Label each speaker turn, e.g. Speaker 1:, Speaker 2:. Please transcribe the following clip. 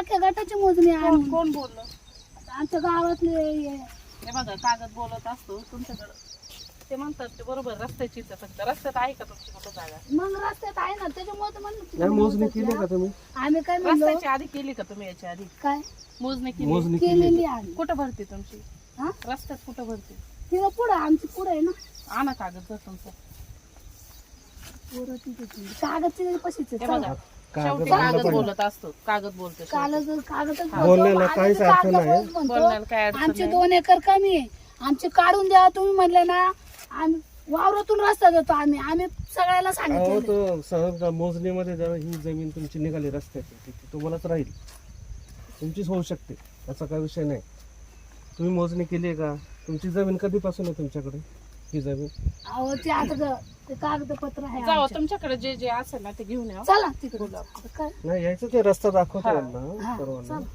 Speaker 1: अख्ख्या गटाची मोजणी आहे
Speaker 2: कोण कोण बोललं?
Speaker 1: आमच्या गावातले
Speaker 2: हे बघा कागद बोलत असतो तुमच्याकडं. ते म्हणतात ते बरोबर रस्त्याची इथं फक्त रस्त्यात आहे का तुमची कुठं जागा?
Speaker 1: मग रस्त्यात आहे ना त्याच्यामुळे तर म्हणलं
Speaker 3: नाही
Speaker 1: तुम्ही
Speaker 3: मोजणी
Speaker 1: मोजत
Speaker 3: केली
Speaker 1: या.
Speaker 3: का तुम्ही?
Speaker 1: आम्ही काय म्हणलो
Speaker 2: रस्त्याची आधी केली का तुम्ही याच्या आधी?
Speaker 1: काय
Speaker 2: मोजणी केली?
Speaker 3: मोजणी केली
Speaker 1: केलेली आहे
Speaker 2: कुठं भरती तुमची?
Speaker 1: हा
Speaker 2: रस्त्यात कुठं भरती?
Speaker 1: तिथं पुढं आमची पुढं आहे ना
Speaker 2: आणा कागद जर तुमचं.
Speaker 1: पोरं तिथे ती. कागदची पशीच
Speaker 2: हे
Speaker 1: आहे.
Speaker 2: बघा
Speaker 3: कागद
Speaker 2: शेवटी
Speaker 3: आणलं
Speaker 2: कागद
Speaker 3: पाहिजे.
Speaker 2: बोलत असतो. कागद बोलतो शेवटी.
Speaker 1: कागदच
Speaker 3: बोलण्याला
Speaker 1: म्हणतो,
Speaker 3: काहीच
Speaker 1: आम्ही
Speaker 3: अर्थ नाही.
Speaker 1: कागद म्हणतो.
Speaker 2: बोलण्याला काय अडचण
Speaker 1: आमचे
Speaker 2: नाही.
Speaker 1: 2 एकर कमी आहे आमचे काढून द्या तुम्ही म्हणले ना आम्ही वावरातून रस्ता देतो आम्ही सगळ्याला
Speaker 3: अहो
Speaker 1: सांगितलं
Speaker 3: तो सहज मोजणीमध्ये जर ही जमीन तुमची निघाली रस्त्याची ती तुम्हालाच राहील, तुमचीच होऊ शकते, याचा काही विषय नाही. तुम्ही मोजणी केली आहे का? तुमची जमीन कधीपासून आहे तुमच्याकडे ही जमीन?
Speaker 1: अहो ते आता ते कागदपत्र आहे
Speaker 2: जाऊ
Speaker 1: आमच्या.
Speaker 2: तुमच्याकडे जे जे असेल ना ते घेऊन या.
Speaker 1: चला तिकडे काय
Speaker 3: नाही यायचं ते रस्ता दाखवतो
Speaker 1: हा.
Speaker 3: यांना
Speaker 1: हा,
Speaker 3: सर्वांना.
Speaker 1: चला.